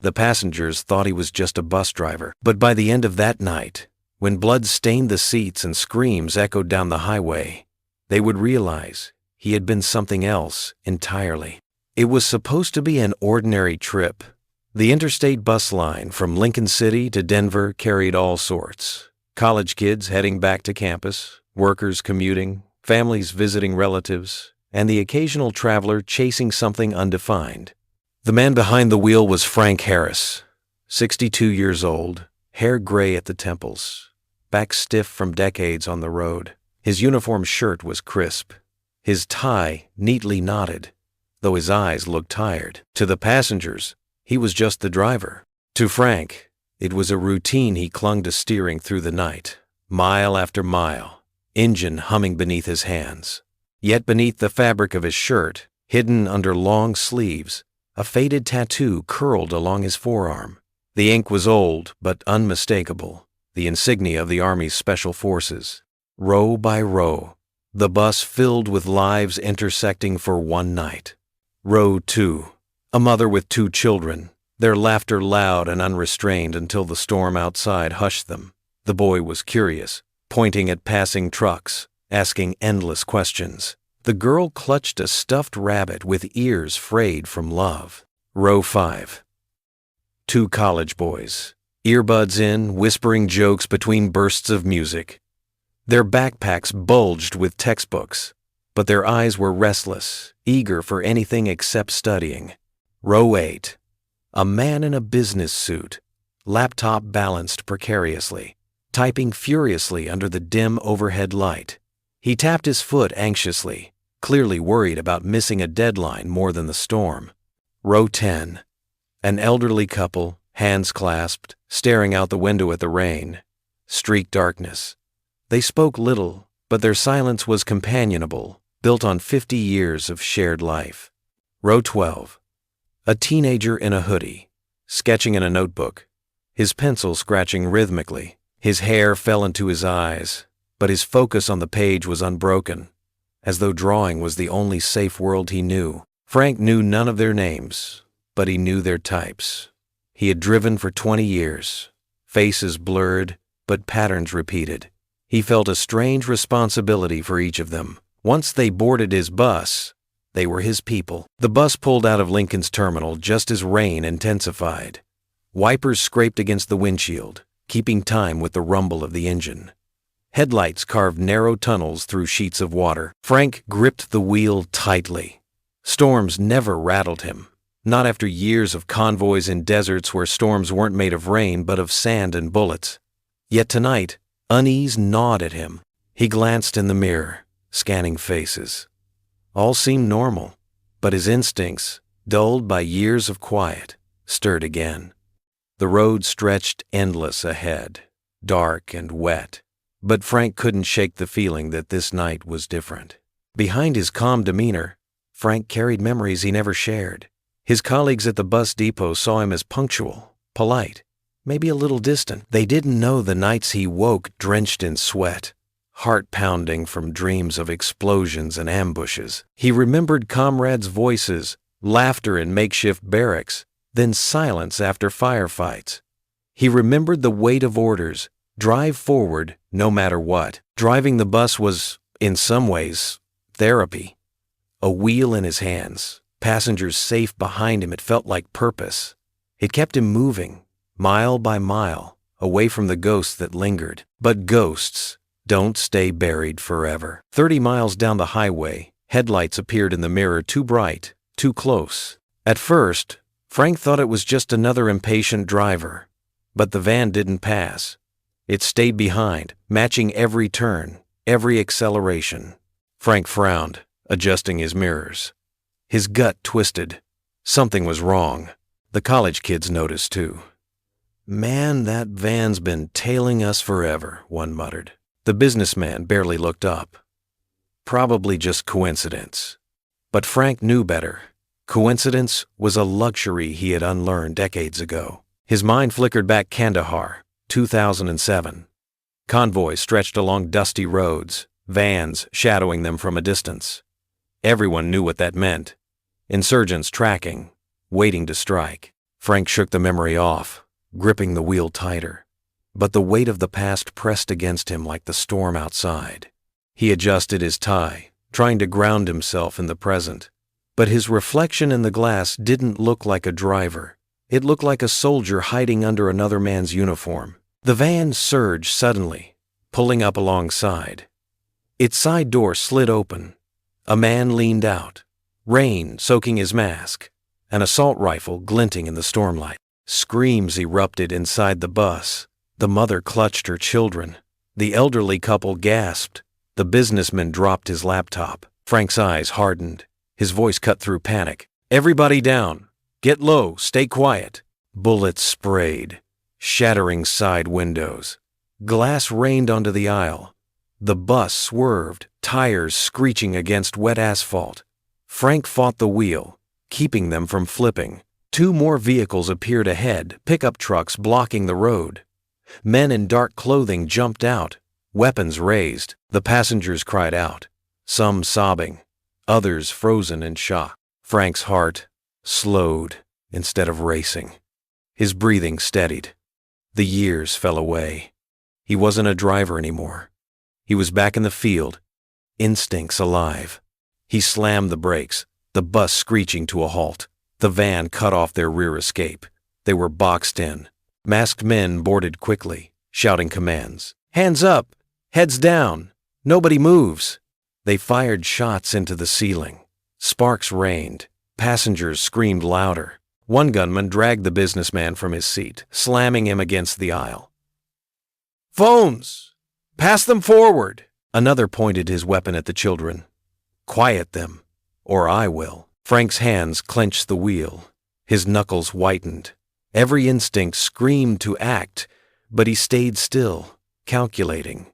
The passengers thought he was just a bus driver. But by the end of that night, when blood stained the seats and screams echoed down the highway, they would realize he had been something else entirely. It was supposed to be an ordinary trip. The interstate bus line from Lincoln City to Denver carried all sorts. College kids heading back to campus, workers commuting, families visiting relatives, and the occasional traveler chasing something undefined. The man behind the wheel was Frank Harris, 62 years old, hair gray at the temples, back stiff from decades on the road. His uniform shirt was crisp, his tie neatly knotted, though his eyes looked tired. To the passengers, he was just the driver. To Frank, it was a routine he clung to, steering through the night, mile after mile, engine humming beneath his hands. Yet beneath the fabric of his shirt, hidden under long sleeves, a faded tattoo curled along his forearm. The ink was old but unmistakable, the insignia of the Army's Special Forces. Row by row, the bus filled with lives intersecting for one night. Row 2, a mother with 2 children, their laughter loud and unrestrained until the storm outside hushed them. The boy was curious, pointing at passing trucks, asking endless questions. The girl clutched a stuffed rabbit with ears frayed from love. Row 5. 2 college boys, earbuds in, whispering jokes between bursts of music. Their backpacks bulged with textbooks, but their eyes were restless, eager for anything except studying. Row 8. A man in a business suit, laptop balanced precariously, typing furiously under the dim overhead light. He tapped his foot anxiously, clearly worried about missing a deadline more than the storm. Row 10. An elderly couple, hands clasped, staring out the window at the rain. Streaked darkness. They spoke little, but their silence was companionable, built on 50 years of shared life. Row 12. A teenager in a hoodie, sketching in a notebook, his pencil scratching rhythmically. His hair fell into his eyes, but his focus on the page was unbroken, as though drawing was the only safe world he knew. Frank knew none of their names, but he knew their types. He had driven for 20 years, faces blurred, but patterns repeated. He felt a strange responsibility for each of them. Once they boarded his bus, they were his people. The bus pulled out of Lincoln's terminal just as rain intensified. Wipers scraped against the windshield, keeping time with the rumble of the engine. Headlights carved narrow tunnels through sheets of water. Frank gripped the wheel tightly. Storms never rattled him, not after years of convoys in deserts where storms weren't made of rain but of sand and bullets. Yet tonight, unease gnawed at him. He glanced in the mirror, scanning faces. All seemed normal, but his instincts, dulled by years of quiet, stirred again. The road stretched endless ahead, dark and wet, but Frank couldn't shake the feeling that this night was different. Behind his calm demeanor, Frank carried memories he never shared. His colleagues at the bus depot saw him as punctual, polite, maybe a little distant. They didn't know the nights he woke drenched in sweat, heart pounding from dreams of explosions and ambushes. He remembered comrades' voices, laughter in makeshift barracks, then silence after firefights. He remembered the weight of orders, drive forward no matter what. Driving the bus was, in some ways, therapy. A wheel in his hands, passengers safe behind him, it felt like purpose. It kept him moving, mile by mile, away from the ghosts that lingered. But ghosts don't stay buried forever. 30 miles down the highway, headlights appeared in the mirror, too bright, too close. At first, Frank thought it was just another impatient driver, but the van didn't pass. It stayed behind, matching every turn, every acceleration. Frank frowned, adjusting his mirrors. His gut twisted. Something was wrong. The college kids noticed too. "Man, that van's been tailing us forever," one muttered. The businessman barely looked up. Probably just coincidence. But Frank knew better. Coincidence was a luxury he had unlearned decades ago. His mind flickered back. Kandahar, 2007. Convoys stretched along dusty roads, vans shadowing them from a distance. Everyone knew what that meant. Insurgents tracking, waiting to strike. Frank shook the memory off, gripping the wheel tighter. But the weight of the past pressed against him like the storm outside. He adjusted his tie, trying to ground himself in the present. But his reflection in the glass didn't look like a driver. It looked like a soldier hiding under another man's uniform. The van surged suddenly, pulling up alongside. Its side door slid open. A man leaned out, rain soaking his mask, an assault rifle glinting in the stormlight. Screams erupted inside the bus. The mother clutched her children. The elderly couple gasped. The businessman dropped his laptop. Frank's eyes hardened. His voice cut through panic. "Everybody down. Get low. Stay quiet." Bullets sprayed, shattering side windows. Glass rained onto the aisle. The bus swerved, tires screeching against wet asphalt. Frank fought the wheel, keeping them from flipping. 2 more vehicles appeared ahead, pickup trucks blocking the road. Men in dark clothing jumped out, weapons raised. The passengers cried out, some sobbing, others frozen in shock. Frank's heart slowed instead of racing. His breathing steadied. The years fell away. He wasn't a driver anymore. He was back in the field, instincts alive. He slammed the brakes, the bus screeching to a halt. The van cut off their rear escape. They were boxed in. Masked men boarded quickly, shouting commands. "Hands up! Heads down! Nobody moves!" They fired shots into the ceiling. Sparks rained. Passengers screamed louder. One gunman dragged the businessman from his seat, slamming him against the aisle. "Phones! Pass them forward!" Another pointed his weapon at the children. "Quiet them, or I will." Frank's hands clenched the wheel. His knuckles whitened. Every instinct screamed to act, but he stayed still, calculating.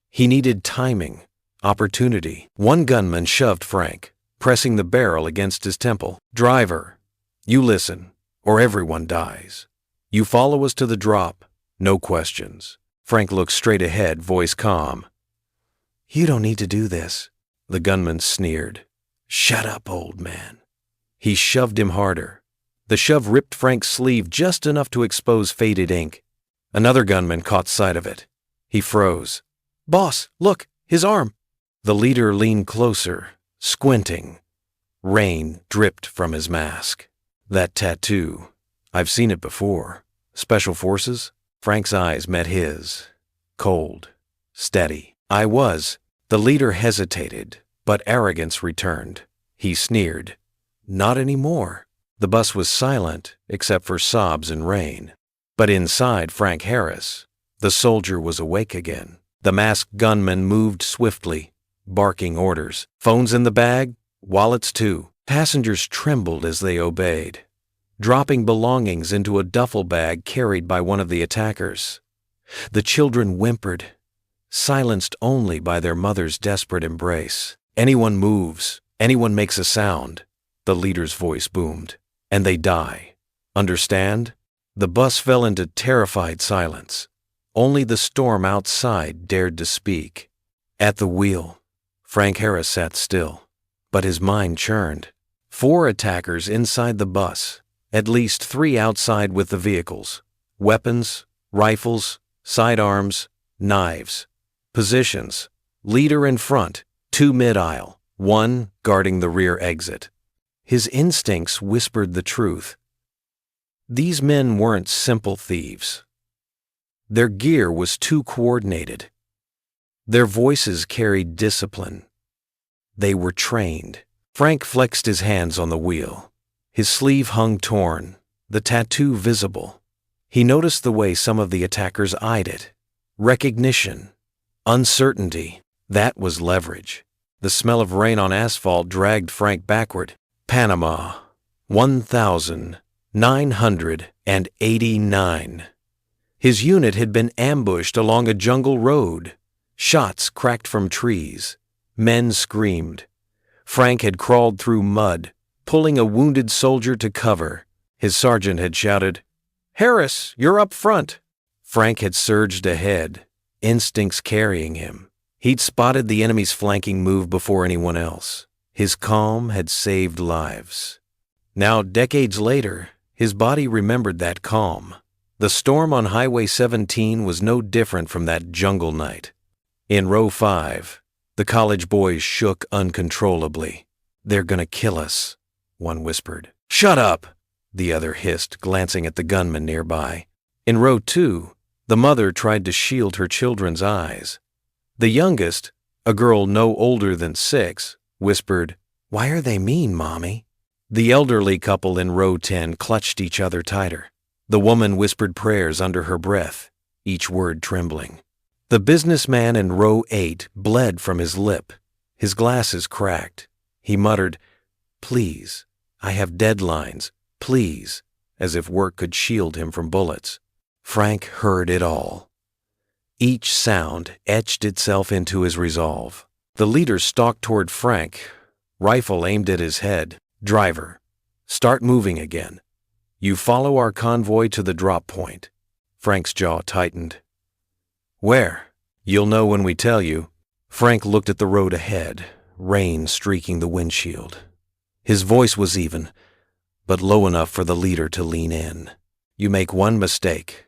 He needed timing, opportunity. One gunman shoved Frank, pressing the barrel against his temple. "Driver, you listen, or everyone dies. You follow us to the drop, no questions." Frank looked straight ahead, voice calm. "You don't need to do this," the gunman sneered. "Shut up, old man." He shoved him harder. The shove ripped Frank's sleeve just enough to expose faded ink. Another gunman caught sight of it. He froze. "Boss, look, his arm." The leader leaned closer, squinting. Rain dripped from his mask. "That tattoo. I've seen it before. Special Forces?" Frank's eyes met his. Cold, steady. "I was." The leader hesitated, but arrogance returned. He sneered. "Not anymore." The bus was silent, except for sobs and rain. But inside Frank Harris, the soldier was awake again. The masked gunman moved swiftly, barking orders. Phones in the bag, wallets too. Passengers trembled as they obeyed, dropping belongings into a duffel bag carried by one of the attackers. The children whimpered, silenced only by their mother's desperate embrace. "Anyone moves, anyone makes a sound," the leader's voice boomed, "and they die. Understand?" The bus fell into terrified silence. Only the storm outside dared to speak. At the wheel, Frank Harris sat still, but his mind churned. 4 attackers inside the bus, at least 3 outside with the vehicles. Weapons, rifles, sidearms, knives. Positions: leader in front, 2 mid-aisle, 1 guarding the rear exit. His instincts whispered the truth. These men weren't simple thieves. Their gear was too coordinated. Their voices carried discipline. They were trained. Frank flexed his hands on the wheel. His sleeve hung torn, the tattoo visible. He noticed the way some of the attackers eyed it. Recognition, uncertainty, that was leverage. The smell of rain on asphalt dragged Frank backward. Panama, 1,989. His unit had been ambushed along a jungle road. Shots cracked from trees. Men screamed. Frank had crawled through mud, pulling a wounded soldier to cover. His sergeant had shouted, "Harris, you're up front." Frank had surged ahead, instincts carrying him. He'd spotted the enemy's flanking move before anyone else. His calm had saved lives. Now, decades later, His body remembered that calm. The storm on Highway 17 was no different from that jungle night. In row 5, the college boys shook uncontrollably. "They're gonna kill us," one whispered. "Shut up!" the other hissed, glancing at the gunman nearby. In row 2, the mother tried to shield her children's eyes. The youngest, a girl no older than 6, whispered, "Why are they mean, Mommy?" The elderly couple in row 10 clutched each other tighter. The woman whispered prayers under her breath, each word trembling. The businessman in row 8 bled from his lip. His glasses cracked. He muttered, "Please, I have deadlines, please," as if work could shield him from bullets. Frank heard it all. Each sound etched itself into his resolve. The leader stalked toward Frank, rifle aimed at his head. "Driver, start moving again. You follow our convoy to the drop point." Frank's jaw tightened. "Where?" "You'll know when we tell you." Frank looked at the road ahead, rain streaking the windshield. His voice was even, but low enough for the leader to lean in. "You make one mistake.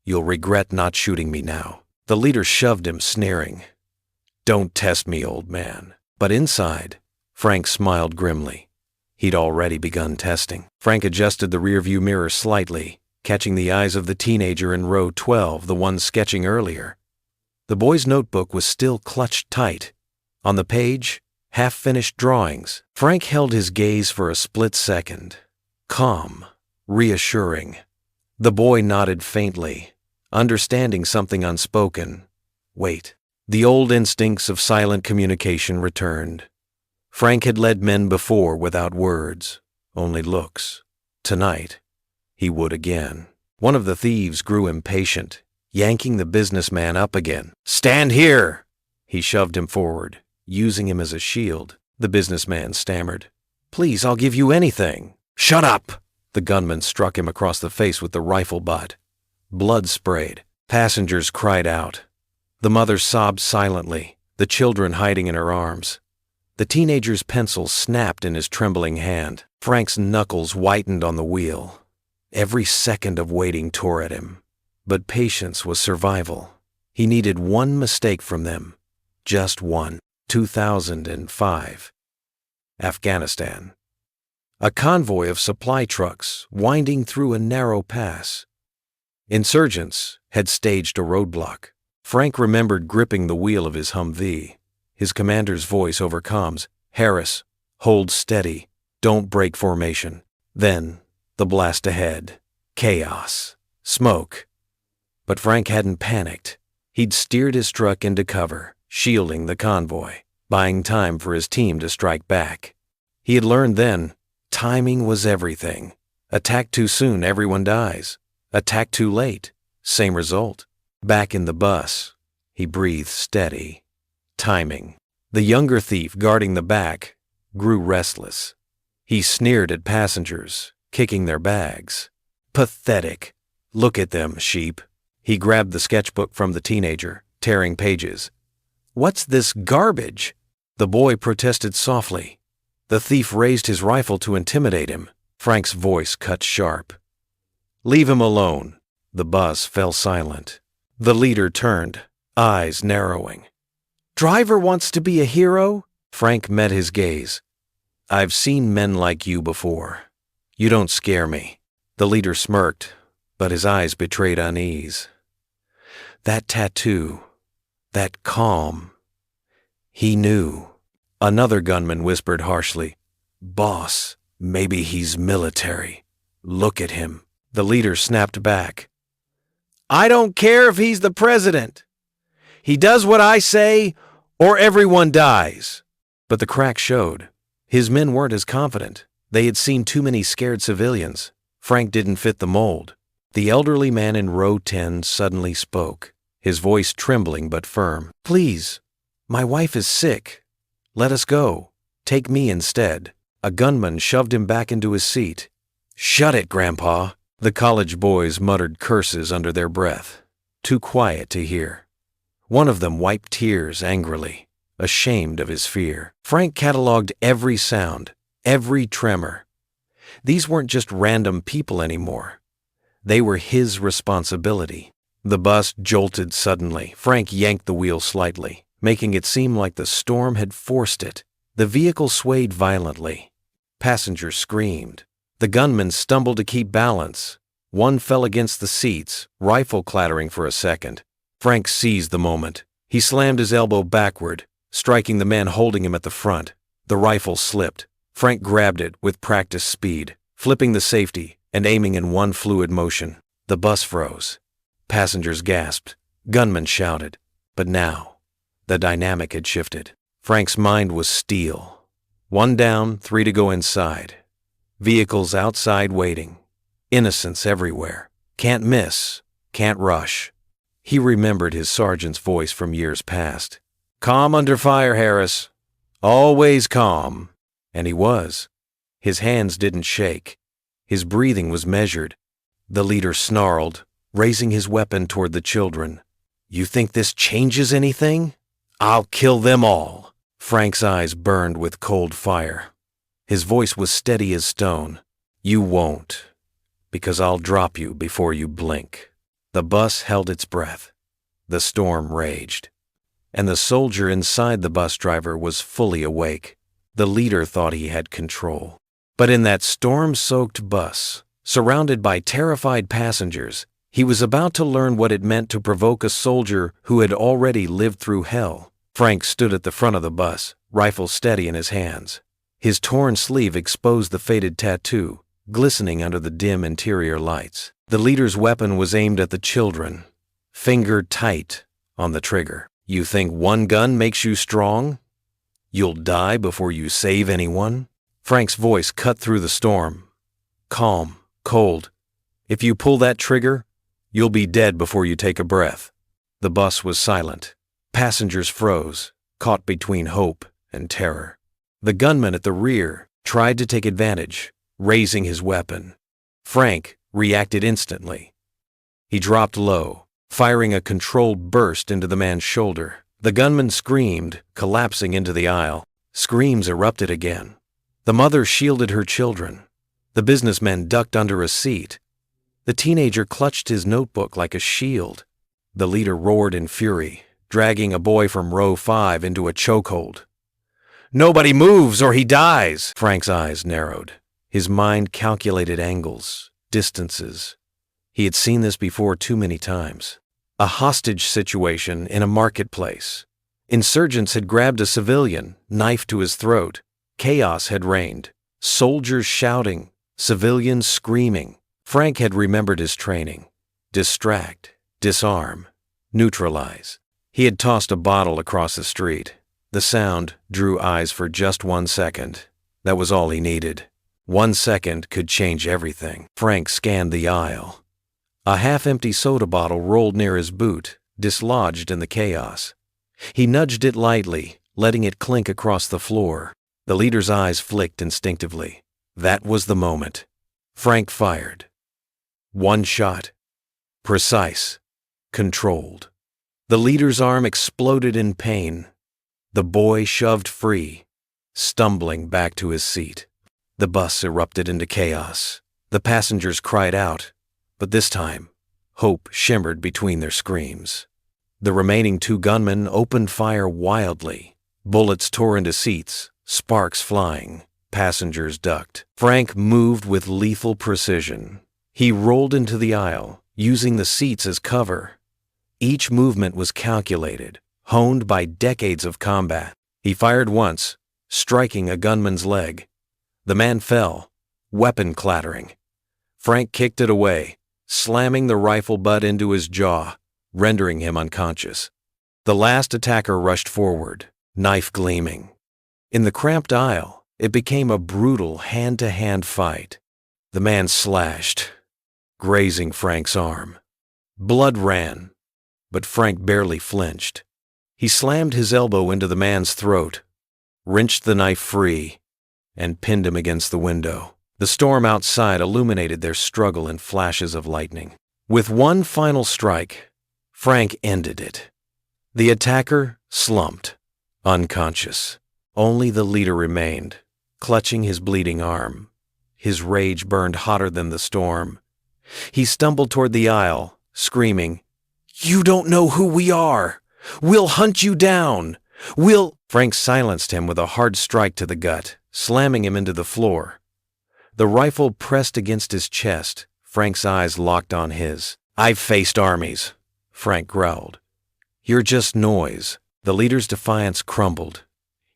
You'll regret not shooting me now." The leader shoved him, sneering. "Don't test me, old man." But inside, Frank smiled grimly. He'd already begun testing. Frank adjusted the rearview mirror slightly, catching the eyes of the teenager in row 12, the one sketching earlier. The boy's notebook was still clutched tight. On the page, half-finished drawings. Frank held his gaze for a split second. Calm, reassuring. The boy nodded faintly, understanding something unspoken. Wait. The old instincts of silent communication returned. Frank had led men before without words, only looks. Tonight, he would again. One of the thieves grew impatient, yanking the businessman up again. "Stand here!" He shoved him forward, using him as a shield. The businessman stammered, "Please, I'll give you anything." "Shut up!" The gunman struck him across the face with the rifle butt. Blood sprayed. Passengers cried out. The mother sobbed silently, the children hiding in her arms. The teenager's pencil snapped in his trembling hand. Frank's knuckles whitened on the wheel. Every second of waiting tore at him. But patience was survival. He needed one mistake from them. Just one. 2005. Afghanistan. A convoy of supply trucks winding through a narrow pass. Insurgents had staged a roadblock. Frank remembered gripping the wheel of his Humvee. His commander's voice over comms, "Harris, hold steady, don't break formation." Then, the blast ahead. Chaos. Smoke. But Frank hadn't panicked. He'd steered his truck into cover, shielding the convoy, buying time for his team to strike back. He had learned then, timing was everything. Attack too soon, everyone dies. Attack too late, same result. Back in the bus, he breathed steady. Timing. The younger thief guarding the back grew restless. He sneered at passengers, kicking their bags. Pathetic. Look at them, sheep. He grabbed the sketchbook from the teenager, tearing pages. "What's this garbage?" The boy protested softly. The thief raised his rifle to intimidate him. Frank's voice cut sharp. "Leave him alone." The bus fell silent. The leader turned, eyes narrowing. "Driver wants to be a hero?" Frank met his gaze. "I've seen men like you before. You don't scare me." The leader smirked, but his eyes betrayed unease. That tattoo, that calm. He knew. Another gunman whispered harshly, "Boss, maybe he's military. Look at him." The leader snapped back. "I don't care if he's the president. He does what I say, or everyone dies." But the crack showed. His men weren't as confident. They had seen too many scared civilians. Frank didn't fit the mold. The elderly man in row 10 suddenly spoke, his voice trembling but firm. "Please, my wife is sick. Let us go. Take me instead." A gunman shoved him back into his seat. "Shut it, Grandpa." The college boys muttered curses under their breath, too quiet to hear. One of them wiped tears angrily, ashamed of his fear. Frank cataloged every sound, every tremor. These weren't just random people anymore. They were his responsibility. The bus jolted suddenly. Frank yanked the wheel slightly, making it seem like the storm had forced it. The vehicle swayed violently. Passengers screamed. The gunman stumbled to keep balance. One fell against the seats, rifle clattering for a second. Frank seized the moment. He slammed his elbow backward, striking the man holding him at the front. The rifle slipped. Frank grabbed it with practiced speed, flipping the safety and aiming in one fluid motion. The bus froze. Passengers gasped. Gunmen shouted. But now, the dynamic had shifted. Frank's mind was steel. 1 down, 3 to go inside. Vehicles outside waiting. Innocents everywhere. Can't miss. Can't rush. He remembered his sergeant's voice from years past. "Calm under fire, Harris. Always calm." And he was. His hands didn't shake. His breathing was measured. The leader snarled, raising his weapon toward the children. "You think this changes anything? I'll kill them all." Frank's eyes burned with cold fire. His voice was steady as stone. "You won't, because I'll drop you before you blink." The bus held its breath. The storm raged. And the soldier inside the bus driver was fully awake. The leader thought he had control. But in that storm-soaked bus, surrounded by terrified passengers, he was about to learn what it meant to provoke a soldier who had already lived through hell. Frank stood at the front of the bus, rifle steady in his hands. His torn sleeve exposed the faded tattoo, glistening under the dim interior lights. The leader's weapon was aimed at the children, finger tight on the trigger. "You think one gun makes you strong? You'll die before you save anyone?" Frank's voice cut through the storm. Calm, cold. "If you pull that trigger, you'll be dead before you take a breath." The bus was silent. Passengers froze, caught between hope and terror. The gunman at the rear tried to take advantage, raising his weapon. Frank reacted instantly. He dropped low, firing a controlled burst into the man's shoulder. The gunman screamed, collapsing into the aisle. Screams erupted again. The mother shielded her children. The businessman ducked under a seat. The teenager clutched his notebook like a shield. The leader roared in fury, dragging a boy from row 5 into a chokehold. "Nobody moves or he dies!" Frank's eyes narrowed. His mind calculated angles, distances. He had seen this before too many times. A hostage situation in a marketplace. Insurgents had grabbed a civilian, knife to his throat. Chaos had reigned. Soldiers shouting, civilians screaming. Frank had remembered his training. Distract, disarm, neutralize. He had tossed a bottle across the street. The sound drew eyes for just 1 second. That was all he needed. 1 second could change everything. Frank scanned the aisle. A half-empty soda bottle rolled near his boot, dislodged in the chaos. He nudged it lightly, letting it clink across the floor. The leader's eyes flicked instinctively. That was the moment. Frank fired. 1 shot. Precise. Controlled. The leader's arm exploded in pain. The boy shoved free, stumbling back to his seat. The bus erupted into chaos. The passengers cried out, but this time, hope shimmered between their screams. The remaining 2 gunmen opened fire wildly. Bullets tore into seats, sparks flying. Passengers ducked. Frank moved with lethal precision. He rolled into the aisle, using the seats as cover. Each movement was calculated, honed by decades of combat. He fired once, striking a gunman's leg. The man fell, weapon clattering. Frank kicked it away, slamming the rifle butt into his jaw, rendering him unconscious. The last attacker rushed forward, knife gleaming. In the cramped aisle, it became a brutal hand-to-hand fight. The man slashed, grazing Frank's arm. Blood ran, but Frank barely flinched. He slammed his elbow into the man's throat, wrenched the knife free, and pinned him against the window. The storm outside illuminated their struggle in flashes of lightning. With one final strike, Frank ended it. The attacker slumped, unconscious. Only the leader remained, clutching his bleeding arm, His rage burned hotter than the storm. He stumbled toward the aisle, screaming, "You don't know who we are! We'll hunt you down! We'll—" Frank silenced him with a hard strike to the gut, slamming him into the floor. The rifle pressed against his chest. Frank's eyes locked on his. "I've faced armies," Frank growled. "You're just noise." The leader's defiance crumbled.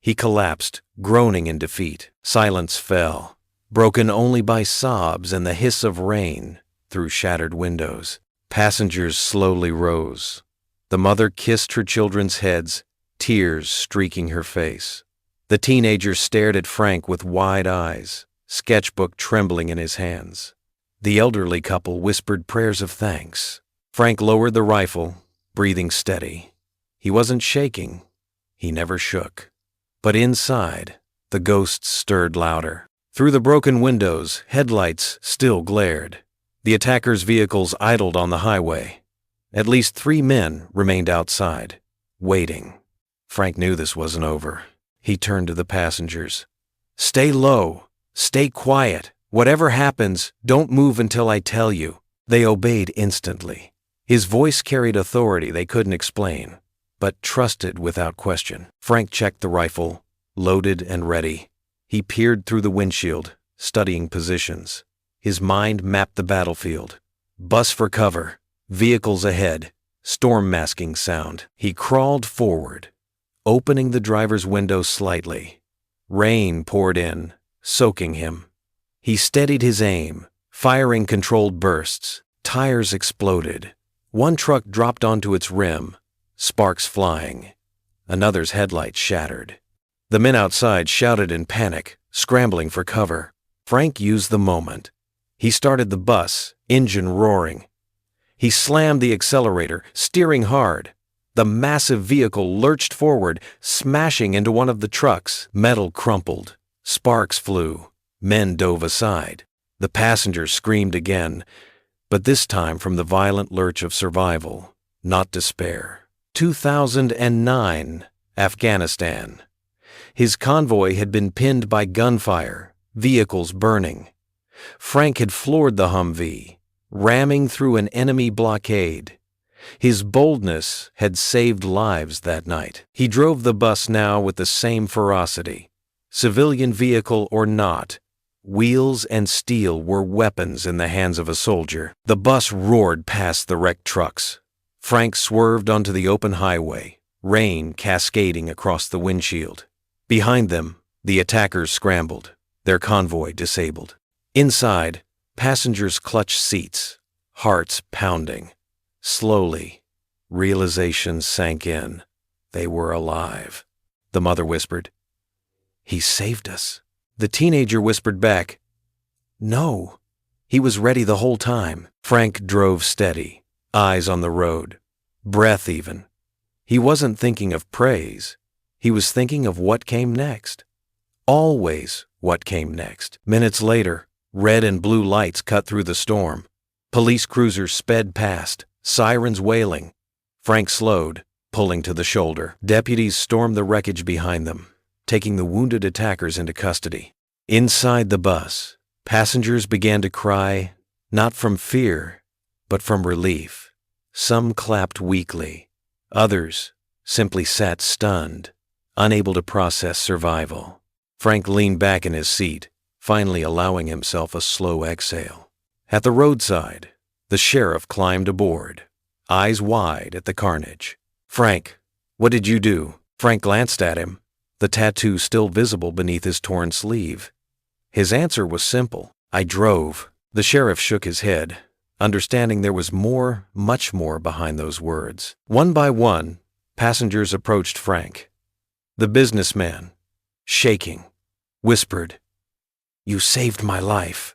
He collapsed, groaning in defeat. Silence fell, broken only by sobs and the hiss of rain through shattered windows. Passengers slowly rose. The mother kissed her children's heads, tears streaking her face. The teenager stared at Frank with wide eyes, sketchbook trembling in his hands. The elderly couple whispered prayers of thanks. Frank lowered the rifle, breathing steady. He wasn't shaking. He never shook. But inside, the ghosts stirred louder. Through the broken windows, headlights still glared. The attackers' vehicles idled on the highway. At least 3 men remained outside, waiting. Frank knew this wasn't over. He turned to the passengers. "Stay low. Stay quiet. Whatever happens, don't move until I tell you." They obeyed instantly. His voice carried authority they couldn't explain, but trusted without question. Frank checked the rifle, loaded and ready. He peered through the windshield, studying positions. His mind mapped the battlefield. Bus for cover, vehicles ahead, storm masking sound. He crawled forward, opening the driver's window slightly. Rain poured in, soaking him. He steadied his aim, firing controlled bursts. Tires exploded. One truck dropped onto its rim, sparks flying. Another's headlights shattered. The men outside shouted in panic, scrambling for cover. Frank used the moment. He started the bus, engine roaring. He slammed the accelerator, steering hard. The massive vehicle lurched forward, smashing into one of the trucks. Metal crumpled. Sparks flew. Men dove aside. The passengers screamed again, but this time from the violent lurch of survival, not despair. 2009, Afghanistan. His convoy had been pinned by gunfire, vehicles burning. Frank had floored the Humvee, ramming through an enemy blockade. His boldness had saved lives that night. He drove the bus now with the same ferocity. Civilian vehicle or not, wheels and steel were weapons in the hands of a soldier. The bus roared past the wrecked trucks. Frank swerved onto the open highway, rain cascading across the windshield. Behind them, the attackers scrambled, their convoy disabled. Inside, passengers clutched seats, hearts pounding. Slowly, realization sank in. They were alive. The mother whispered, "He saved us." The teenager whispered back, "No, he was ready the whole time." Frank drove steady, eyes on the road, breath even. He wasn't thinking of praise. He was thinking of what came next. Always what came next. Minutes later, red and blue lights cut through the storm. Police cruisers sped past, sirens wailing. Frank slowed, pulling to the shoulder. Deputies stormed the wreckage behind them, taking the wounded attackers into custody. Inside the bus, passengers began to cry, not from fear, but from relief. Some clapped weakly. Others simply sat stunned, unable to process survival. Frank leaned back in his seat, finally allowing himself a slow exhale. At the roadside, the sheriff climbed aboard, eyes wide at the carnage. "Frank, what did you do?" Frank glanced at him, the tattoo still visible beneath his torn sleeve. His answer was simple. "I drove." The sheriff shook his head, understanding there was more, much more behind those words. One by one, passengers approached Frank. The businessman, shaking, whispered, "You saved my life."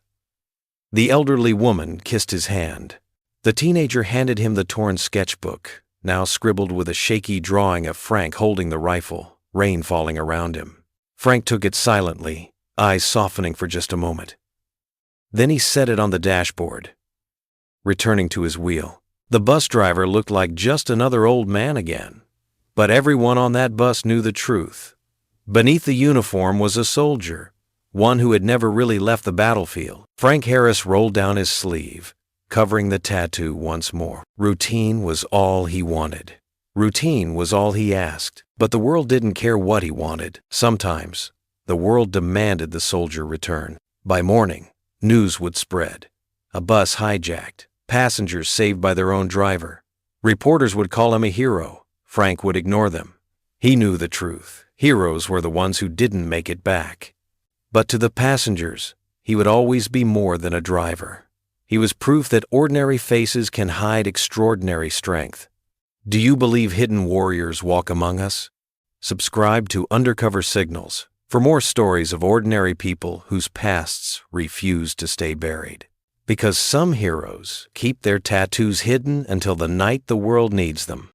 The elderly woman kissed his hand. The teenager handed him the torn sketchbook, now scribbled with a shaky drawing of Frank holding the rifle, rain falling around him. Frank took it silently, eyes softening for just a moment. Then he set it on the dashboard, returning to his wheel. The bus driver looked like just another old man again, but everyone on that bus knew the truth. Beneath the uniform was a soldier, one who had never really left the battlefield. Frank Harris rolled down his sleeve, covering the tattoo once more. Routine was all he wanted. Routine was all he asked. But the world didn't care what he wanted. Sometimes, the world demanded the soldier return. By morning, news would spread. A bus hijacked, passengers saved by their own driver. Reporters would call him a hero. Frank would ignore them. He knew the truth. Heroes were the ones who didn't make it back. But to the passengers, he would always be more than a driver. He was proof that ordinary faces can hide extraordinary strength. Do you believe hidden warriors walk among us? Subscribe to Undercover Signals for more stories of ordinary people whose pasts refuse to stay buried. Because some heroes keep their tattoos hidden until the night the world needs them.